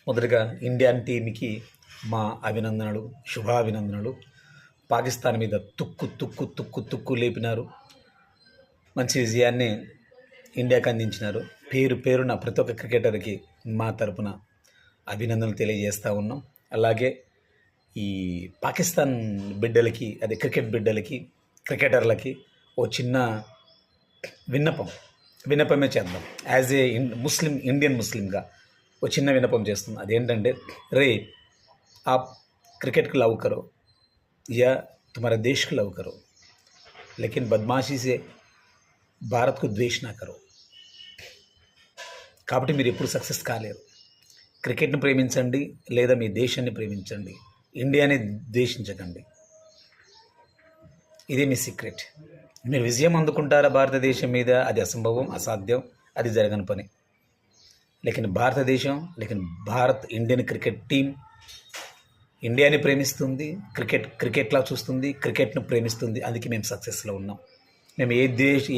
మొదటగా ఇండియన్ టీంకి మా అభినందనలు, శుభాభినందనలు. పాకిస్తాన్ మీద తుక్కు తుక్కు తుక్కు తుక్కు లేపినారు. మంచి విజయాన్ని ఇండియాకి అందించినారు. పేరు పేరున ప్రతి ఒక్క క్రికెటర్కి మా తరపున అభినందనలు తెలియజేస్తూ ఉన్నాం. అలాగే ఈ పాకిస్తాన్ బిడ్డలకి, అదే క్రికెట్ బిడ్డలకి, క్రికెటర్లకి ఓ చిన్న విన్నపమే చేద్దాం. యాజ్ ఏ ఇండియన్ ముస్లింగా ఓ చిన్న విన్నపం చేస్తుంది. అదేంటంటే, రే आप क्रिकेट को लव करो या तुम्हारे देश को लव करो, लेकिन बदमाशी से భారత్ కు ద్వేష్ నా కరో. కాబట్టి మీరు ఎప్పుడు సక్సెస్ కాలేరు. క్రికెట్ని ప్రేమించండి లేదా మీ దేశాన్ని ప్రేమించండి, ఇండియాని ద్వేషించకండి. ఇదే మీ సీక్రెట్. మీరు విజయం అందుకుంటారా భారతదేశం మీద? అది అసంభవం, అసాధ్యం, అది జరగని పని. లేకిన్ భారతదేశం, లేకిన్ భారత్ ఇండియన్ క్రికెట్ టీం ఇండియాని ప్రేమిస్తుంది, క్రికెట్లా చూస్తుంది, క్రికెట్ను ప్రేమిస్తుంది. అందుకే మేము సక్సెస్లో ఉన్నాం. మేము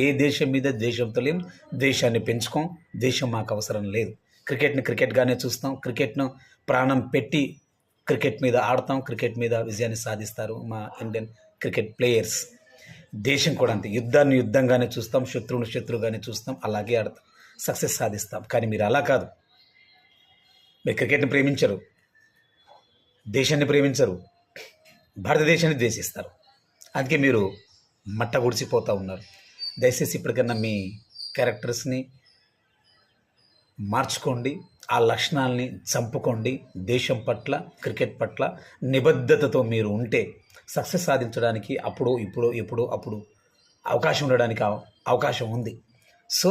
ఏ దేశం మీద ద్వేషంతో లేం, దేశాన్ని పెంచుకోం. దేశం మాకు అవసరం లేదు. క్రికెట్ని క్రికెట్గానే చూస్తాం. క్రికెట్ను ప్రాణం పెట్టి క్రికెట్ మీద ఆడతాం. క్రికెట్ మీద విజయాన్ని సాధిస్తారు మా ఇండియన్ క్రికెట్ ప్లేయర్స్. దేశం కూడా అంతే. యుద్ధాన్ని యుద్ధంగానే చూస్తాం, శత్రువుని శత్రువుగానే చూస్తాం, అలాగే ఆడతాం, సక్సెస్ సాధిస్తాం. కానీ మీరు అలా కాదు. మీరు క్రికెట్ని ప్రేమించరు, దేశాన్ని ప్రేమించరు, భారతదేశాన్ని ద్వేషిస్తారు. అందుకే మీరు మట్ట గుడిసిపోతూ ఉన్నారు. దయచేసి ఇప్పటికన్నా మీ క్యారెక్టర్స్ని మార్చుకోండి, ఆ లక్షణాలని చంపుకోండి. దేశం పట్ల, క్రికెట్ పట్ల నిబద్ధతతో మీరు ఉంటే సక్సెస్ సాధించడానికి అప్పుడు అవకాశం ఉండడానికి అవకాశం ఉంది. So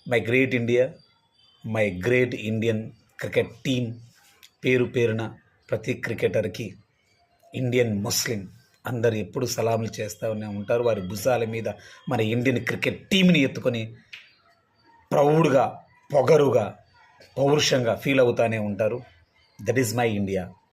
my great India, my great Indian cricket team పేరు పేరున ప్రతి క్రికెటర్కి, ఇండియన్ ముస్లిం అందరు ఎప్పుడు సలాములు చేస్తూనే ఉంటారు. వారి భుజాల మీద మన ఇండియన్ క్రికెట్ టీంని ఎత్తుకొని ప్రౌడ్గా, పొగరుగా, పౌరుషంగా ఫీల్ అవుతూనే ఉంటారు. That is my India.